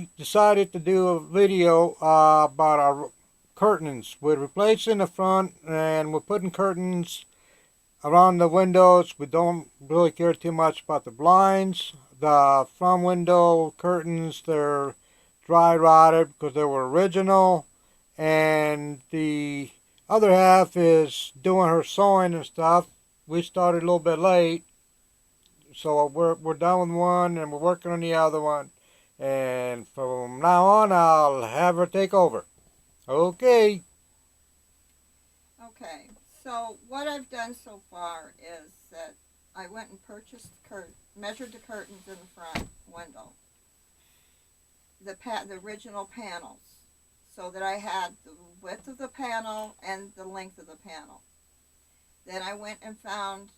we decided to do a video about our curtains. We're replacing the front and we're putting curtains around the windows. We don't really care too much about the blinds. The front window curtains, they're dry rotted because they were original, and the other half is doing her sewing and stuff. We started a little bit late, so we're done with one and we're working on the other one. And from now on, I'll have her take over. Okay. Okay, so what I've done so far is that I went and purchased measured the curtains in the front window, the original panels, so that I had the width of the panel and the length of the panel. Then I went and found,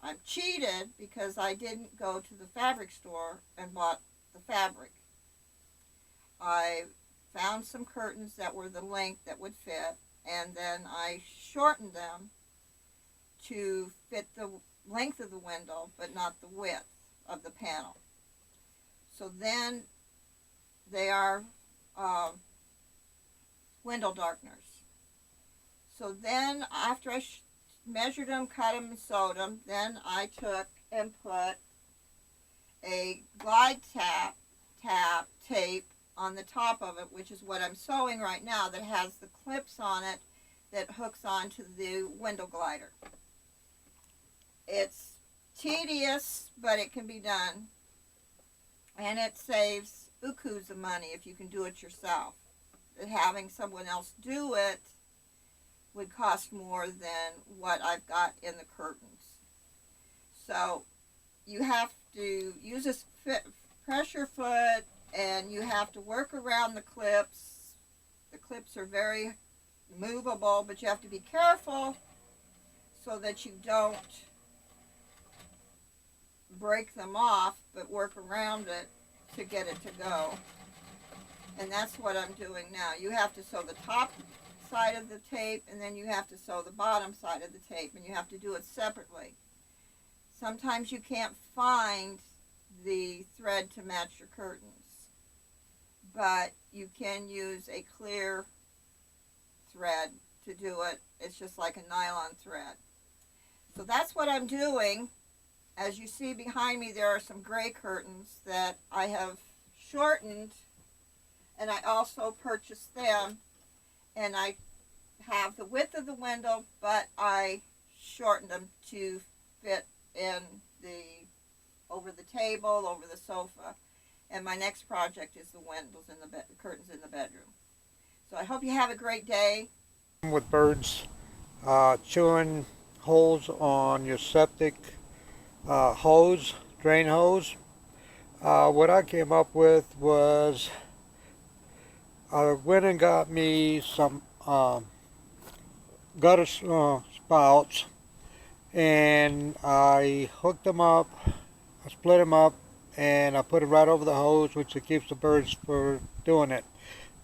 I'm cheated because I didn't go to the fabric store and bought the fabric. I found some curtains that were the length that would fit, and then I shortened them to fit the length of the window but not the width of the panel. So then they are window darkeners. So then after I measured them, cut them, and sewed them, then I took and put a glide tape on the top of it, which is what I'm sewing right now, that has the clips on it that hooks onto the window glider. It's tedious, but it can be done, and it saves ukos of money if you can do it yourself. Having someone else do it would cost more than what I've got in the curtains. So you have to use this pressure foot, and you have to work around the clips. The clips are very movable, but you have to be careful so that you don't break them off, but work around it to get it to go. And that's what I'm doing now. You have to sew the top side of the tape, and then you have to sew the bottom side of the tape, and you have to do it separately. Sometimes you can't find the thread to match your curtains, but you can use a clear thread to do it. It's just like a nylon thread. So that's what I'm doing. As you see behind me, there are some gray curtains that I have shortened, and I also purchased them, and I have the width of the window, but I shortened them to fit in over the table, over the sofa. And my next project is the windows and the curtains in the bedroom. So I hope you have a great day. With birds chewing holes on your septic hose, drain hose. What I came up with was I went and got me some gutter spouts, and I hooked them up, I split them up, and I put it right over the hose, which it keeps the birds from doing it.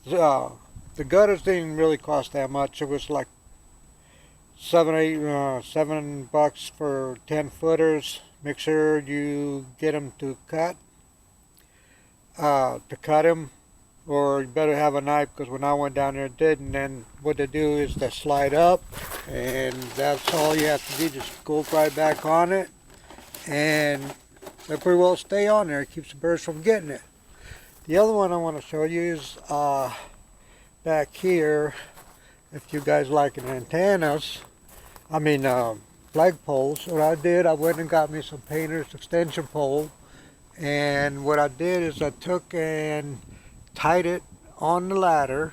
The gutters didn't really cost that much. It was like $7 for 10 footers. Make sure you get them to cut them, or you better have a knife, because when I went down there it didn't. And what they do is they slide up, and that's all you have to do. Just go right back on it, and they pretty well stay on there. It keeps the birds from getting it. The other one I want to show you is back here. If you guys like antennas, flag poles, what I did, I went and got me some painter's extension pole, and what I did is I took and tied it on the ladder,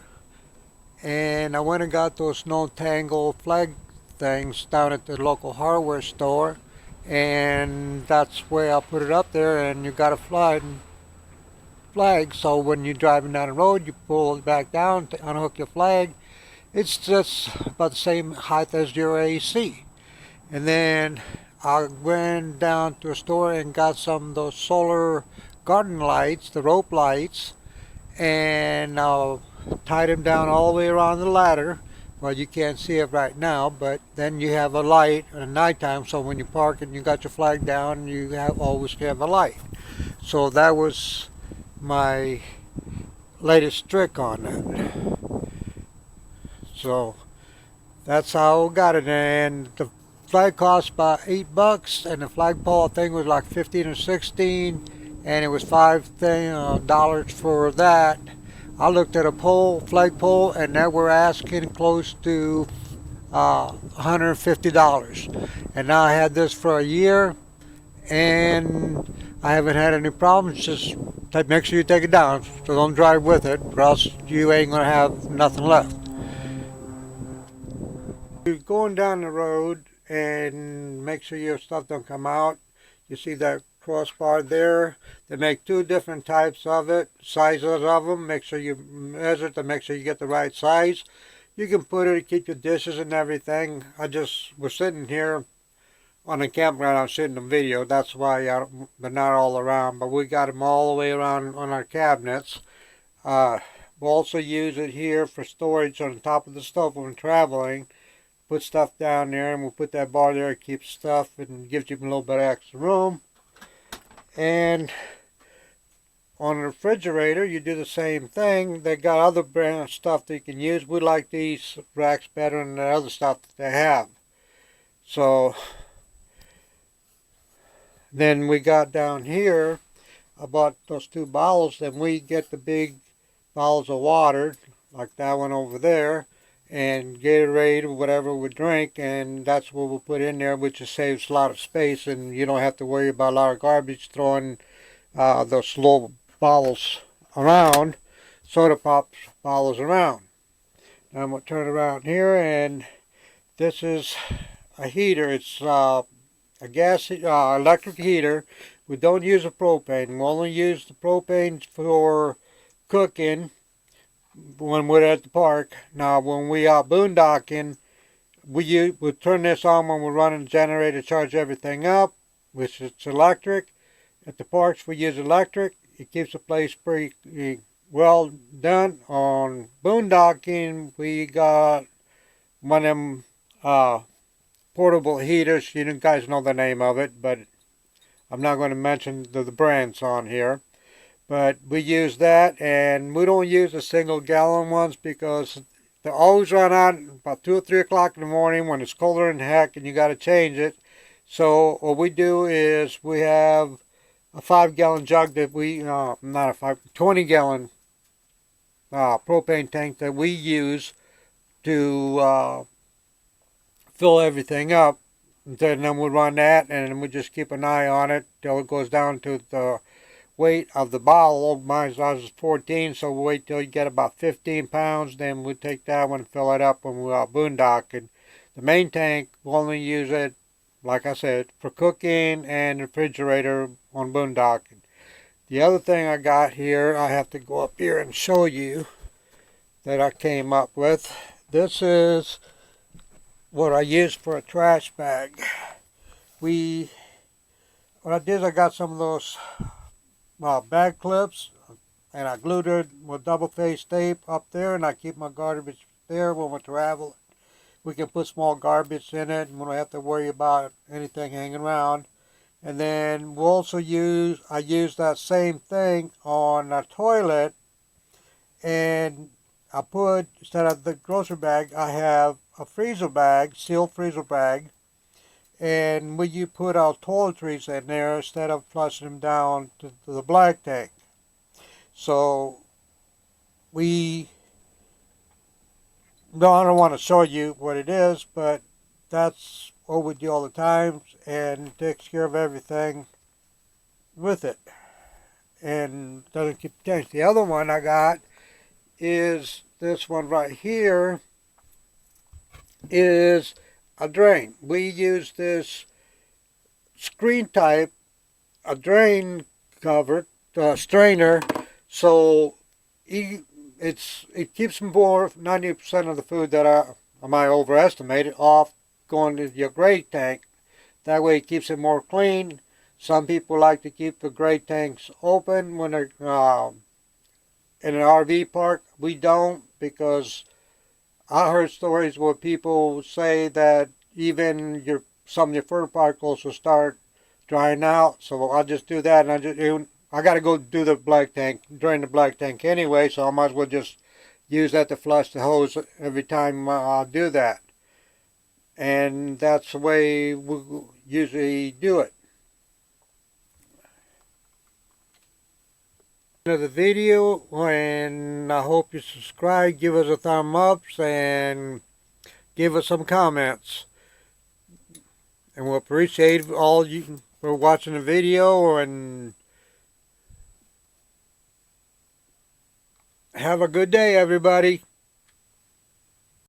and I went and got those no tangle flag things down at the local hardware store, and that's where I put it up there. And you got a flag, so when you're driving down the road, you pull it back down to unhook your flag. It's just about the same height as your AC. And then I went down to a store and got some of those solar garden lights, the rope lights, and tied them down all the way around the ladder. Well, you can't see it right now, but then you have a light at nighttime, so when you park and you got your flag down, you always have a light. So that was my latest trick on that. So that's how I got it. And the flag cost about $8, and the flagpole I think was like 15 or 16, and it was $5 for that. I looked at a flagpole, and they were asking close to $150. And now I had this for a year, and I haven't had any problems. Just make sure you take it down, so don't drive with it, or else you ain't gonna have nothing left. You're going down the road, and make sure your stuff don't come out. You see that crossbar there? They make two different types of it, sizes of them. Make sure you measure it to make sure you get the right size. You can put it to keep your dishes and everything. I just was sitting here on the campground. I'm shooting a video. That's why they're not all around. But we got them all the way around on our cabinets. We'll also use it here for storage on the top of the stove when traveling. Put stuff down there, and we'll put that bar there. It keeps stuff and gives you a little bit of extra room. And on the refrigerator, you do the same thing. They got other brand stuff that you can use. We like these racks better than the other stuff that they have. So then we got down here, I bought those two bottles. Then we get the big bottles of water, like that one over there, and Gatorade or whatever we drink, and that's what we'll put in there, which just saves a lot of space, and you don't have to worry about a lot of garbage throwing those little bottles around, soda pop bottles around. Now I'm going to turn around here, and this is a heater. It's a electric heater. We don't use a propane. We only use the propane for cooking when we're at the park. Now, when we are boondocking, we turn this on when we're running the generator, charge everything up, which is electric. At the parks, we use electric. It keeps the place pretty well done. On boondocking, we got one of them portable heaters. You guys know the name of it, but I'm not going to mention the brands on here. But we use that, and we don't use the single gallon ones because they always run out about 2 or 3 o'clock in the morning when it's colder than heck and you got to change it. So what we do is we have a 5-gallon jug that not a 20-gallon propane tank that we use to fill everything up. And then we run that, and we just keep an eye on it till it goes down to the weight of the bottle. Mine's is 14, so we'll wait till you get about 15 pounds. Then we'll take that one and fill it up when we're out boondocking. The main tank, we'll only use it, like I said, for cooking and refrigerator on boondocking. The other thing I got here, I have to go up here and show you that I came up with. This is what I use for a trash bag. What I did is I got some of those bag clips, and I glued it with double-faced tape up there, and I keep my garbage there when we travel. We can put small garbage in it, and we don't have to worry about anything hanging around. And then we'll also I use that same thing on a toilet, and I put, instead of the grocery bag, I have a freezer bag, sealed freezer bag, and you put our toiletries in there instead of flushing them down to the black tank. So I don't want to show you what it is, but that's what we do all the time, and it takes care of everything with it, and doesn't keep change. The other one I got is this one right here. Is a drain. We use this screen type, a drain cover, strainer, so it keeps more 90% of the food that I might overestimate it off going to your gray tank. That way it keeps it more clean. Some people like to keep the gray tanks open when they're in an RV park. We don't, because I heard stories where people say that even some of your fur particles will start drying out. So I'll just do that, and I got to go do the black tank, drain the black tank anyway, so I might as well just use that to flush the hose every time I do that. And that's the way we usually do it. Of the video, and I hope you subscribe, give us a thumb up, and give us some comments. And we'll appreciate all you for watching the video, and have a good day, everybody.